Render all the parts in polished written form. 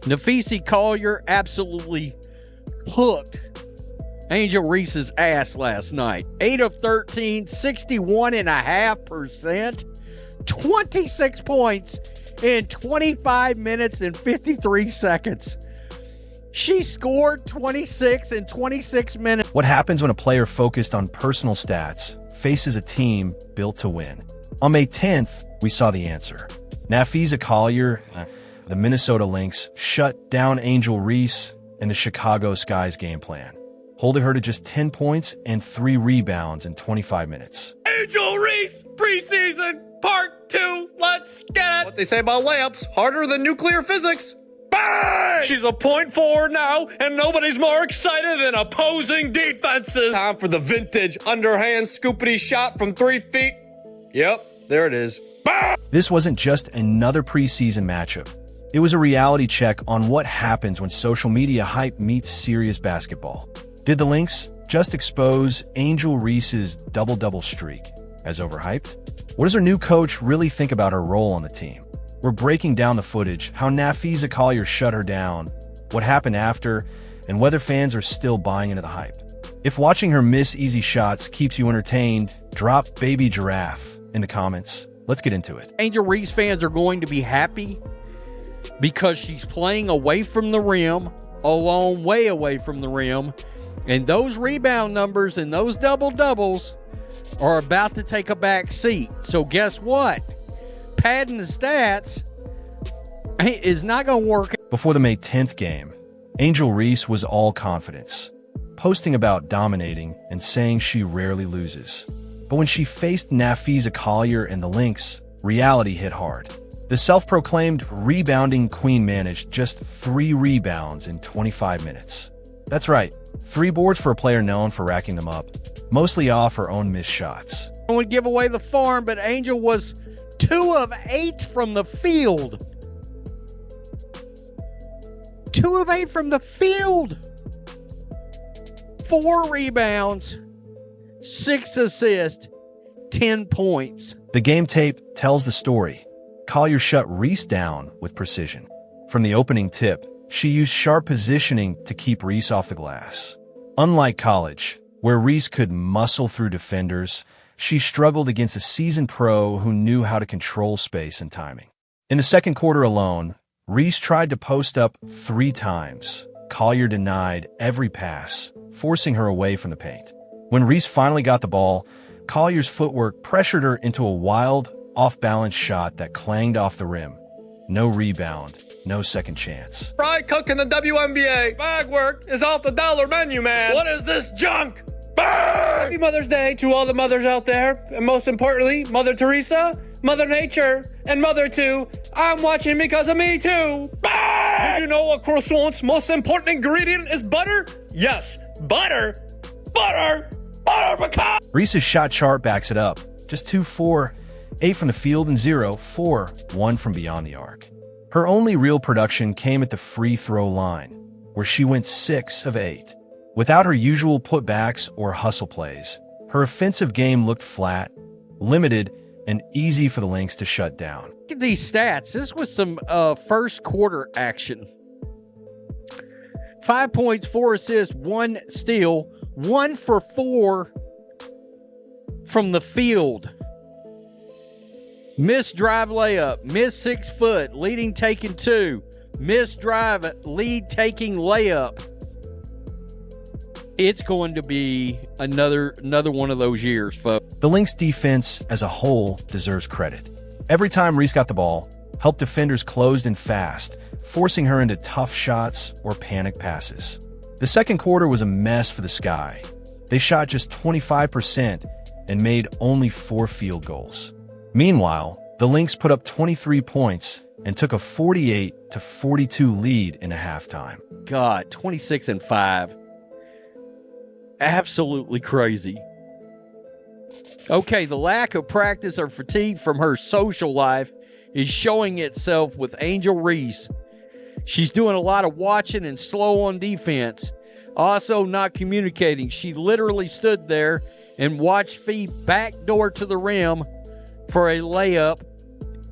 Napheesa Collier absolutely hooked Angel Reese's ass last night. 8 of 13, 61.5%, 26 points in 25 minutes and 53 seconds. She scored 26 in 26 minutes. What happens when a player focused on personal stats faces a team built to win? On May 10th, we saw the answer. Napheesa Collier, the Minnesota Lynx, shut down Angel Reese and the Chicago Sky's game plan, holding her to just 10 points and 3 rebounds in 25 minutes. Angel Reese, preseason, part 2, let's get it! What they say about layups, harder than nuclear physics. Bang! She's a point forward now, and nobody's more excited than opposing defenses. Time for the vintage underhand scoopity shot from 3 feet. Yep, there it is. Bang! This wasn't just another preseason matchup. It was a reality check on what happens when social media hype meets serious basketball. Did the Lynx just expose Angel Reese's double-double streak as overhyped? What does her new coach really think about her role on the team? We're breaking down the footage, how Napheesa Collier shut her down, what happened after, and whether fans are still buying into the hype. If watching her miss easy shots keeps you entertained, drop Baby Giraffe in the comments. Let's get into it. Angel Reese fans are going to be happy because she's playing away from the rim, a long way away from the rim, and those rebound numbers and those double-doubles are about to take a back seat. So guess what? Padding the stats is not going to work. Before the May 10th game, Angel Reese was all confidence, posting about dominating and saying she rarely loses. But when she faced Napheesa Collier and the Lynx, reality hit hard. The self-proclaimed rebounding queen managed just 3 rebounds in 25 minutes. That's right, 3 boards for a player known for racking them up, mostly off her own missed shots. I would give away the farm, but Angel was 2 of 8 from the field. 2 of 8 from the field. 4 rebounds, 6 assists, 10 points. The game tape tells the story. Collier shut Reese down with precision. From the opening tip, she used sharp positioning to keep Reese off the glass. Unlike college, where Reese could muscle through defenders, she struggled against a seasoned pro who knew how to control space and timing. In the second quarter alone, Reese tried to post up 3 times. Collier denied every pass, forcing her away from the paint. When Reese finally got the ball, Collier's footwork pressured her into a wild, off-balance shot that clanged off the rim. No rebound, no second chance. Fry cook in the WNBA. Bag work is off the dollar menu, man. What is this junk? Bang! Happy Mother's Day to all the mothers out there. And most importantly, Mother Teresa, Mother Nature, and Mother 2. I'm watching because of me too. Bang! Did you know a croissant's most important ingredient is butter? Yes, butter. Butter. Butter pecan. Reese's shot chart backs it up. Just 2-4, 8 from the field and 0-4, 1 from beyond the arc. Her only real production came at the free throw line, where she went 6 of 8. Without her usual putbacks or hustle plays, her offensive game looked flat, limited, and easy for the Lynx to shut down. Look at these stats. This was some first quarter action. 5 points, 4 assists, 1 steal, 1 for 4 from the field. Missed drive layup, missed 6 foot, leading taking 2. Missed drive, lead taking layup. It's going to be another one of those years, folks. The Lynx defense as a whole deserves credit. Every time Reese got the ball, helped defenders closed in fast, forcing her into tough shots or panic passes. The second quarter was a mess for the Sky. They shot just 25% and made only 4 field goals. Meanwhile, the Lynx put up 23 points and took a 48-42 lead in a halftime. God, 26-5. Absolutely crazy. Okay, the lack of practice or fatigue from her social life is showing itself with Angel Reese. She's doing a lot of watching and slow on defense. Also not communicating. She literally stood there and watched feed backdoor to the rim for a layup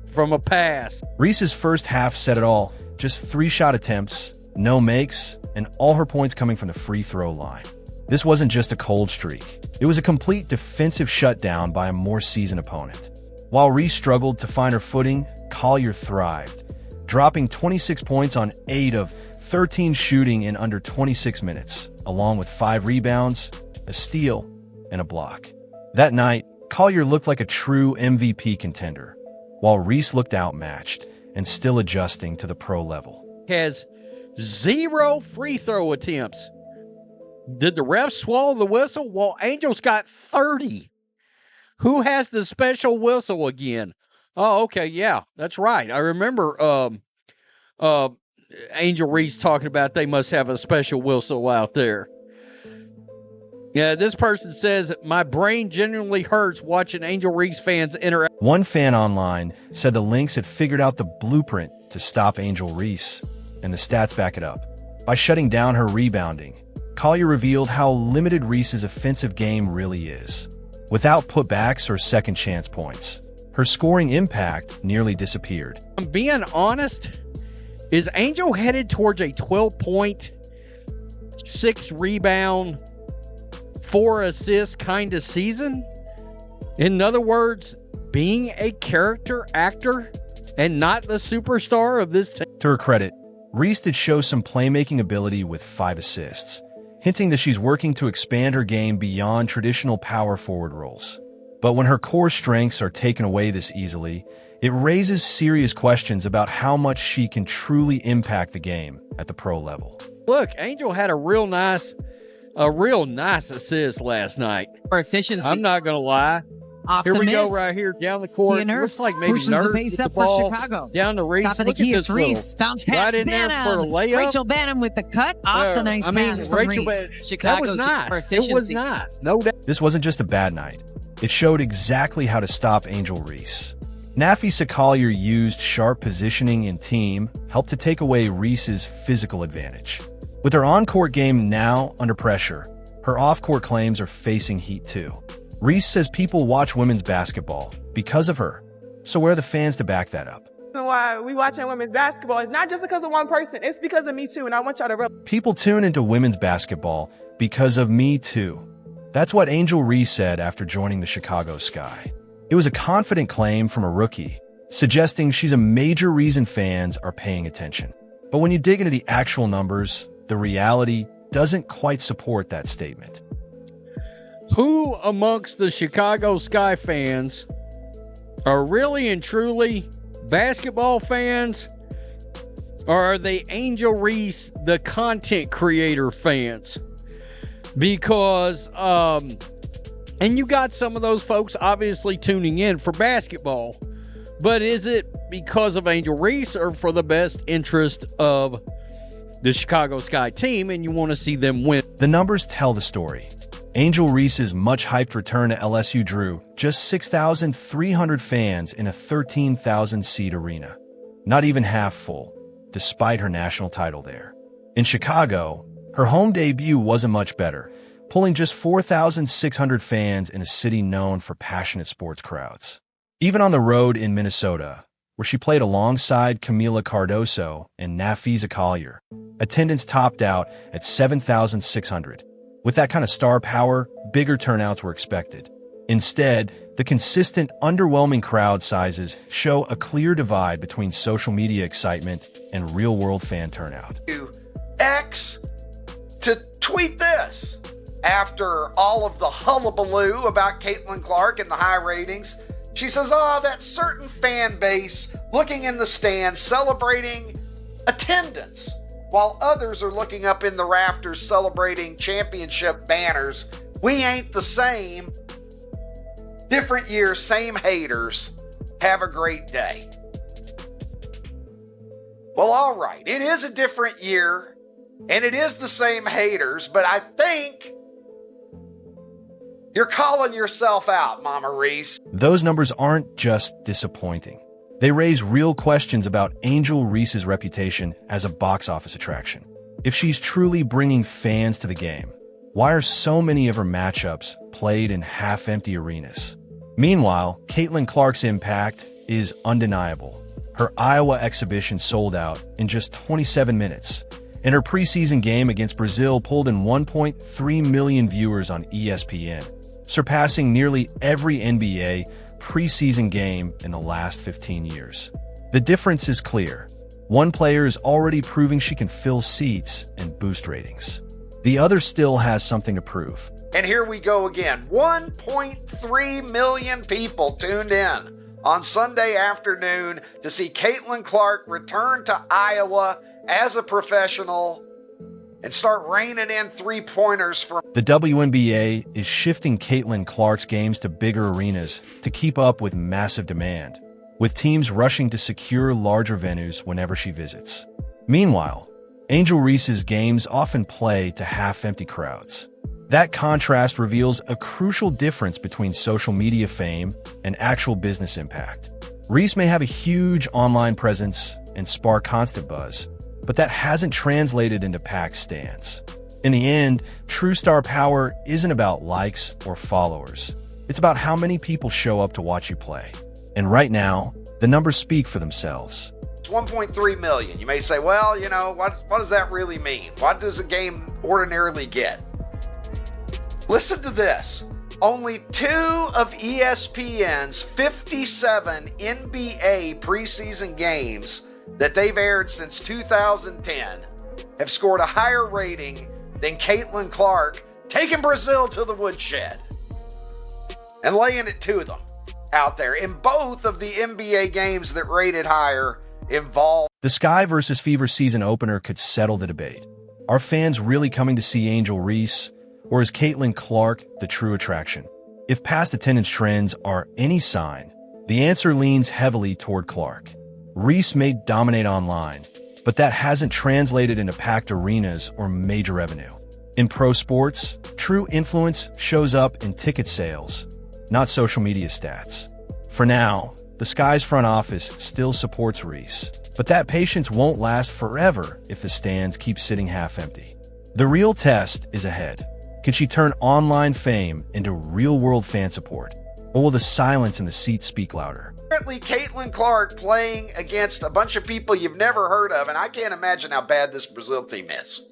from a pass. Reese's first half said it all. just 3 shot attempts, no makes, and all her points coming from the free throw line. This wasn't just a cold streak. It was a complete defensive shutdown by a more seasoned opponent. While Reese struggled to find her footing, Collier thrived, dropping 26 points on 8 of 13 shooting in under 26 minutes, along with 5 rebounds, a steal, and a block. That night, Collier looked like a true MVP contender, while Reese looked outmatched and still adjusting to the pro level. Has 0 free throw attempts. Did the refs swallow the whistle? Well, Angel's got 30. Who has the special whistle again? Oh, okay, yeah, that's right. I remember Angel Reese talking about they must have a special whistle out there. Yeah, this person says, my brain genuinely hurts watching Angel Reese fans interact. One fan online said the Lynx had figured out the blueprint to stop Angel Reese, and the stats back it up. By shutting down her rebounding, Collier revealed how limited Reese's offensive game really is. Without putbacks or second chance points, her scoring impact nearly disappeared. I'm being honest, is Angel headed towards a 12-point, 6 rebound, 4 assist kind of season? In other words, being a character actor and not the superstar of this team? To her credit, Reese did show some playmaking ability with 5 assists, hinting that she's working to expand her game beyond traditional power forward roles. But when her core strengths are taken away this easily, it raises serious questions about how much she can truly impact the game at the pro level. Look, Angel had a real nice assist last night. For efficiency. I'm not going to lie. Off Here the we miss. go right here down the court. Tia Nurse Looks like maybe pushes Nurse the pace with up the ball for Chicago. down to Reese. Top of the Look key, at it's this Reese. Bounce pass, right in there for a layup. Rachel Banham with the cut. Off the nice pass from Rachel Reese. that was nice. It was nice. No doubt. This wasn't just a bad night. It showed exactly how to stop Angel Reese. Napheesa Collier used sharp positioning and team helped to take away Reese's physical advantage. With her on-court game now under pressure, her off-court claims are facing heat too. Reese says people watch women's basketball because of her. So where are the fans to back that up? Why we watching women's basketball is not just because of one person. It's because of me too, and I want y'all to realize. People tune into women's basketball because of me too. That's what Angel Reese said after joining the Chicago Sky. It was a confident claim from a rookie, suggesting she's a major reason fans are paying attention. But when you dig into the actual numbers, the reality doesn't quite support that statement. Who amongst the Chicago Sky fans are really and truly basketball fans, or are they Angel Reese, the content creator fans? Because, and you got some of those folks obviously tuning in for basketball, but is it because of Angel Reese or for the best interest of the Chicago Sky team and you want to see them win? The numbers tell the story. Angel Reese's much-hyped return to LSU drew just 6,300 fans in a 13,000-seat arena. Not even half full, despite her national title there. In Chicago, her home debut wasn't much better, pulling just 4,600 fans in a city known for passionate sports crowds. Even on the road in Minnesota, where she played alongside Camila Cardoso and Napheesa Collier, attendance topped out at 7,600. With that kind of star power, bigger turnouts were expected. Instead, the consistent, underwhelming crowd sizes show a clear divide between social media excitement and real-world fan turnout. X to tweet this. After all of the hullabaloo about Caitlin Clark and the high ratings, she says, that certain fan base looking in the stands celebrating attendance, while others are looking up in the rafters celebrating championship banners. We ain't the same. Different year, same haters. Have a great day. Well, all right. It is a different year, and it is the same haters, but I think you're calling yourself out, Mama Reese. Those numbers aren't just disappointing. They raise real questions about Angel Reese's reputation as a box office attraction. If she's truly bringing fans to the game, why are so many of her matchups played in half-empty arenas? Meanwhile, Caitlin Clark's impact is undeniable. Her Iowa exhibition sold out in just 27 minutes, and her preseason game against Brazil pulled in 1.3 million viewers on ESPN, surpassing nearly every NBA preseason game in the last 15 years. The difference is clear. One player is already proving she can fill seats and boost ratings. The other still has something to prove. And here we go again. 1.3 million people tuned in on Sunday afternoon to see Caitlin Clark return to Iowa as a professional and start raining in three-pointers from... The WNBA is shifting Caitlin Clark's games to bigger arenas to keep up with massive demand, with teams rushing to secure larger venues whenever she visits. Meanwhile, Angel Reese's games often play to half-empty crowds. That contrast reveals a crucial difference between social media fame and actual business impact. Reese may have a huge online presence and spark constant buzz, but that hasn't translated into packed stands. In the end, true star power isn't about likes or followers. It's about how many people show up to watch you play. And right now, the numbers speak for themselves. 1.3 million. You may say, well, what does that really mean? What does a game ordinarily get? Listen to this. Only 2 of ESPN's 57 NBA preseason games that they've aired since 2010 have scored a higher rating than Caitlin Clark taking Brazil to the woodshed and laying it to them out there. In both of the NBA games that rated higher involved. The Sky versus Fever season opener could settle the debate. Are fans really coming to see Angel Reese, or is Caitlin Clark the true attraction? If past attendance trends are any sign, the answer leans heavily toward Clark. Reese may dominate online, but that hasn't translated into packed arenas or major revenue. In pro sports, true influence shows up in ticket sales, not social media stats. For now, the Sky's front office still supports Reese, but that patience won't last forever if the stands keep sitting half empty. The real test is ahead. Can she turn online fame into real-world fan support? Or will the silence in the seats speak louder? Currently, Caitlin Clark playing against a bunch of people you've never heard of, and I can't imagine how bad this Brazil team is.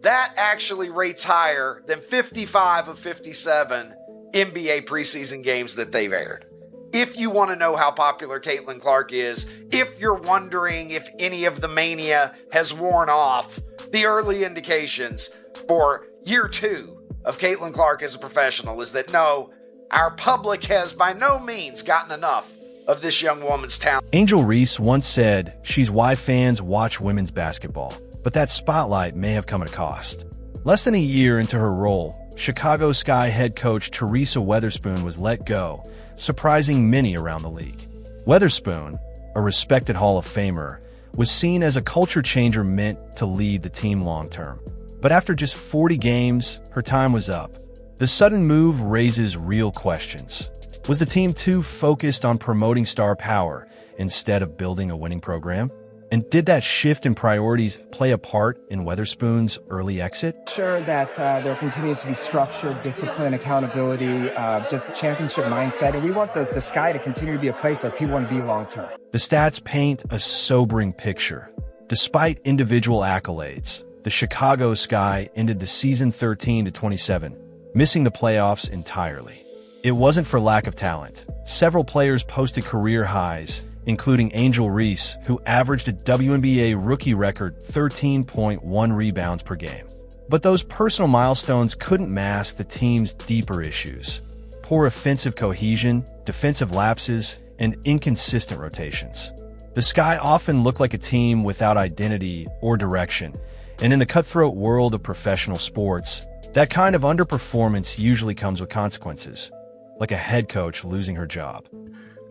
That actually rates higher than 55 of 57 NBA preseason games that they've aired. If you want to know how popular Caitlin Clark is, if you're wondering if any of the mania has worn off, the early indications for year 2 of Caitlin Clark as a professional is that no, our public has by no means gotten enough of this young woman's talent. Angel Reese once said she's why fans watch women's basketball, but that spotlight may have come at a cost. Less than a year into her role, Chicago Sky head coach Teresa Weatherspoon was let go, surprising many around the league. Weatherspoon, a respected Hall of Famer, was seen as a culture changer meant to lead the team long-term. But after just 40 games, her time was up. The sudden move raises real questions. Was the team too focused on promoting star power instead of building a winning program? And did that shift in priorities play a part in Weatherspoon's early exit? Sure that there continues to be structure, discipline, accountability, just championship mindset. And we want the Sky to continue to be a place where people want to be long-term. The stats paint a sobering picture. Despite individual accolades, the Chicago Sky ended the season 13-27, missing the playoffs entirely. It wasn't for lack of talent. Several players posted career highs, including Angel Reese, who averaged a WNBA rookie record 13.1 rebounds per game. But those personal milestones couldn't mask the team's deeper issues: poor offensive cohesion, defensive lapses, and inconsistent rotations. The Sky often looked like a team without identity or direction, and in the cutthroat world of professional sports, that kind of underperformance usually comes with consequences, like a head coach losing her job.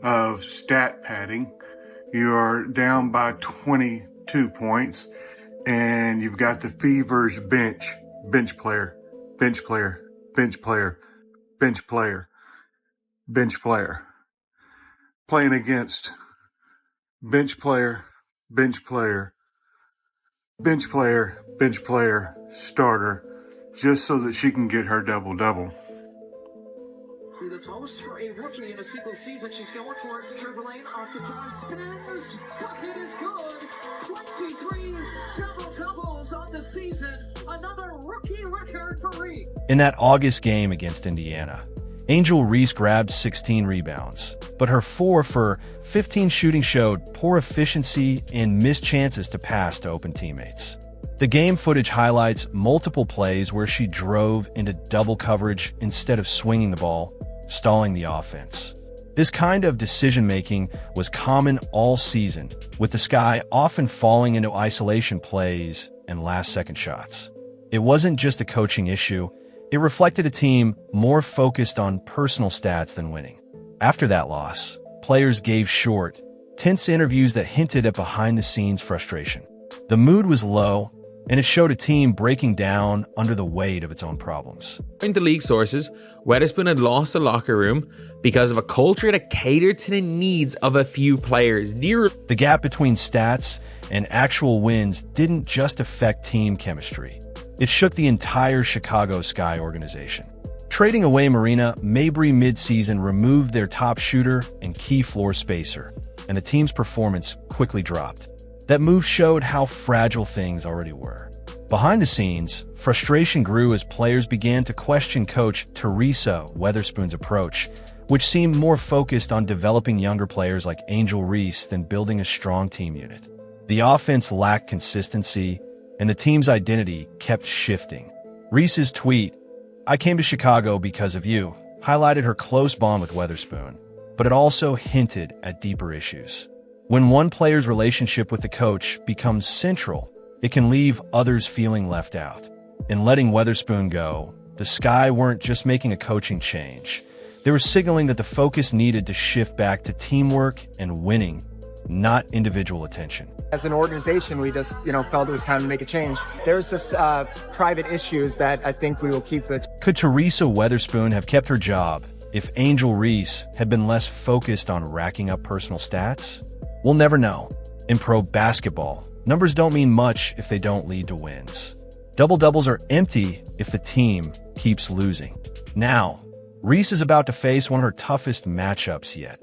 Of stat padding, you are down by 22 points, and you've got the Fever's bench player, playing against bench player, starter, just so that she can get her double-double. post for a rookie in a single season. She's going for it, dribbling off the drive, spins, bucket is good. 23 double-doubles on the season. Another rookie record for Reese. In that August game against Indiana, Angel Reese grabbed 16 rebounds, but her 4 for 15 shooting showed poor efficiency and missed chances to pass to open teammates. The game footage highlights multiple plays where she drove into double coverage instead of swinging the ball, stalling the offense. This kind of decision-making was common all season, with the Sky often falling into isolation plays and last-second shots. It wasn't just a coaching issue. It reflected a team more focused on personal stats than winning. After that loss, players gave short, tense interviews that hinted at behind-the-scenes frustration. The mood was low, and it showed a team breaking down under the weight of its own problems. According to league sources, Weatherspoon had lost the locker room because of a culture that catered to the needs of a few players. The gap between stats and actual wins didn't just affect team chemistry. It shook the entire Chicago Sky organization. Trading away Marina Mabrey mid-season removed their top shooter and key floor spacer, and the team's performance quickly dropped. That move showed how fragile things already were. Behind the scenes, frustration grew as players began to question coach Napheesa Weatherspoon's approach, which seemed more focused on developing younger players like Angel Reese than building a strong team unit. The offense lacked consistency, and the team's identity kept shifting. Reese's tweet, "I came to Chicago because of you," highlighted her close bond with Weatherspoon, but it also hinted at deeper issues. When one player's relationship with the coach becomes central, it can leave others feeling left out. In letting Weatherspoon go, the Sky weren't just making a coaching change. They were signaling that the focus needed to shift back to teamwork and winning, not individual attention. As an organization, we just, felt it was time to make a change. There's just private issues that I think we will keep it. Could Napheesa Weatherspoon have kept her job if Angel Reese had been less focused on racking up personal stats? We'll never know. In pro basketball, numbers don't mean much if they don't lead to wins. Double-doubles are empty if the team keeps losing. Now, Reese is about to face one of her toughest matchups yet.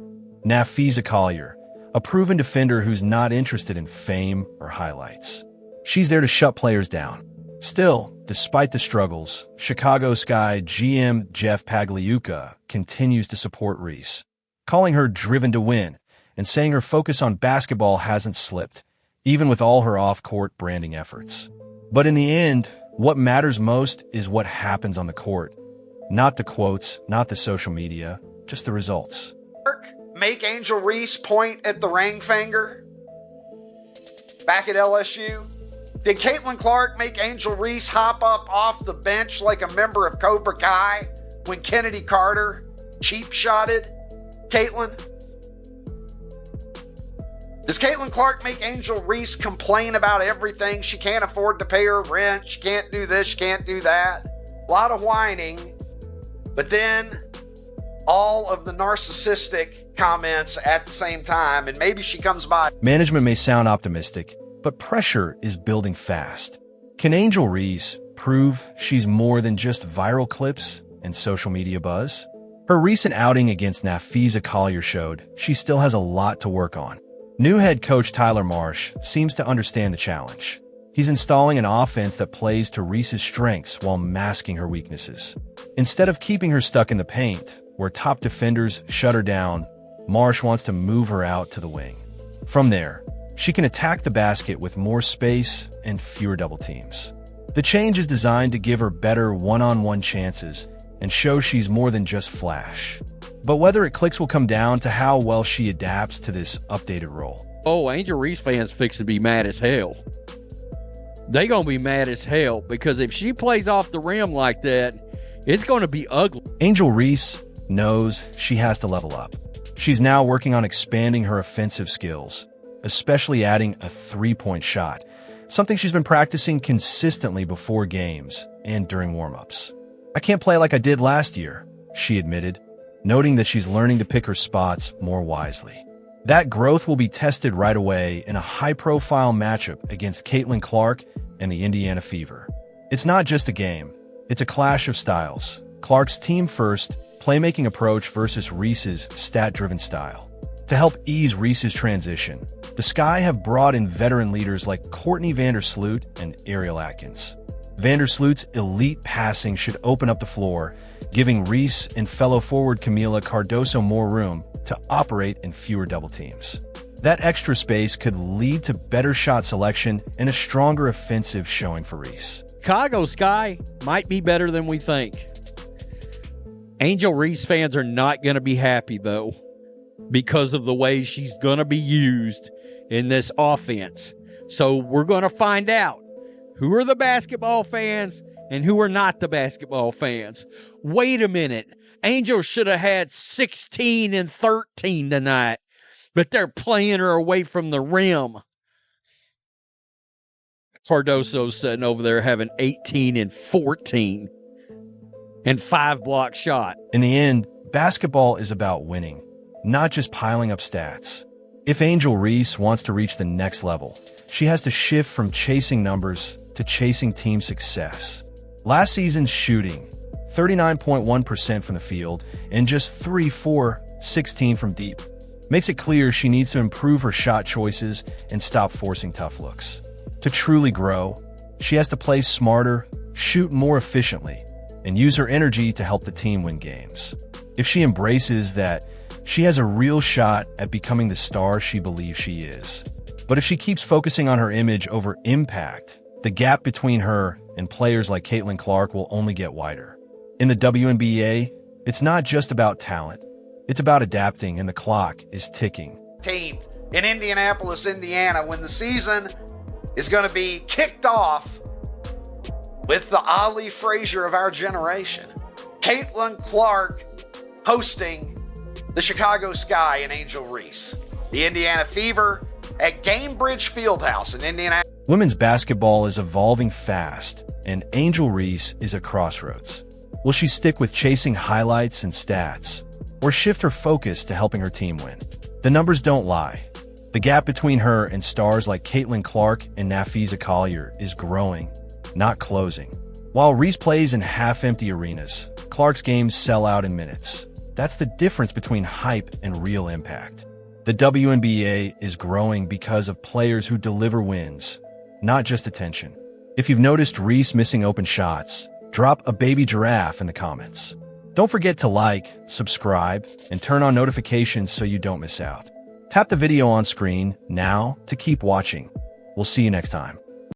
Napheesa Collier, a proven defender who's not interested in fame or highlights. She's there to shut players down. Still, despite the struggles, Chicago Sky GM Jeff Pagliuca continues to support Reese, calling her driven to win and saying her focus on basketball hasn't slipped, even with all her off-court branding efforts. But in the end, what matters most is what happens on the court. Not the quotes, not the social media, just the results. Make Angel Reese point at the ring finger back at LSU? Did Caitlin Clark make Angel Reese hop up off the bench like a member of Cobra Kai when Kennedy Carter cheap-shotted Caitlin? Does Caitlin Clark make Angel Reese complain about everything? She can't afford to pay her rent. She can't do this. She can't do that. A lot of whining. But then all of the narcissistic comments at the same time, and maybe she comes by. Management may sound optimistic, but pressure is building fast. Can Angel Reese prove she's more than just viral clips and social media buzz? Her recent outing against Napheesa Collier showed she still has a lot to work on. New head coach Tyler Marsh seems to understand the challenge. He's installing an offense that plays to Reese's strengths while masking her weaknesses. Instead of keeping her stuck in the paint, where top defenders shut her down, Marsh wants to move her out to the wing. From there, she can attack the basket with more space and fewer double teams. The change is designed to give her better one-on-one chances and show she's more than just flash. But whether it clicks will come down to how well she adapts to this updated role. Oh, Angel Reese fans fixing to be mad as hell. They gonna be mad as hell because if she plays off the rim like that, it's gonna be ugly. Angel Reese knows she has to level up. She's now working on expanding her offensive skills, especially adding a three-point shot, something she's been practicing consistently before games and during warm-ups. "I can't play like I did last year," she admitted, noting that she's learning to pick her spots more wisely. That growth will be tested right away in a high-profile matchup against Caitlin Clark and the Indiana Fever. It's not just a game. It's a clash of styles. Clark's team-first, playmaking approach versus Reese's stat-driven style. To help ease Reese's transition, the Sky have brought in veteran leaders like Courtney Vandersloot and Ariel Atkins. Vandersloot's elite passing should open up the floor, giving Reese and fellow forward Camila Cardoso more room to operate in fewer double teams. That extra space could lead to better shot selection and a stronger offensive showing for Reese. Chicago Sky might be better than we think. Angel Reese fans are not going to be happy, though, because of the way she's going to be used in this offense. So we're going to find out who are the basketball fans and who are not the basketball fans. Wait a minute. Angel should have had 16 and 13 tonight, but they're playing her away from the rim. Cardoso's sitting over there having 18 and 14 and 5 block shot. In the end, basketball is about winning, not just piling up stats. If Angel Reese wants to reach the next level, she has to shift from chasing numbers to chasing team success. Last season's shooting, 39.1% from the field and just 3-4-16 from deep, makes it clear she needs to improve her shot choices and stop forcing tough looks. To truly grow, she has to play smarter, shoot more efficiently, and use her energy to help the team win games. If she embraces that, she has a real shot at becoming the star she believes she is. But if she keeps focusing on her image over impact, the gap between her and players like Caitlin Clark will only get wider. In the WNBA, it's not just about talent. It's about adapting, and the clock is ticking. Team in Indianapolis, Indiana, when the season is going to be kicked off with the Ali Frazier of our generation. Caitlin Clark hosting the Chicago Sky and Angel Reese. The Indiana Fever at Gamebridge Fieldhouse in Indianapolis. Women's basketball is evolving fast, and Angel Reese is at crossroads. Will she stick with chasing highlights and stats, or shift her focus to helping her team win? The numbers don't lie. The gap between her and stars like Caitlin Clark and Napheesa Collier is growing, not closing. While Reese plays in half-empty arenas, Clark's games sell out in minutes. That's the difference between hype and real impact. The WNBA is growing because of players who deliver wins, not just attention. If you've noticed Reese missing open shots, drop a baby giraffe in the comments. Don't forget to like, subscribe, and turn on notifications so you don't miss out. Tap the video on screen now to keep watching. We'll see you next time.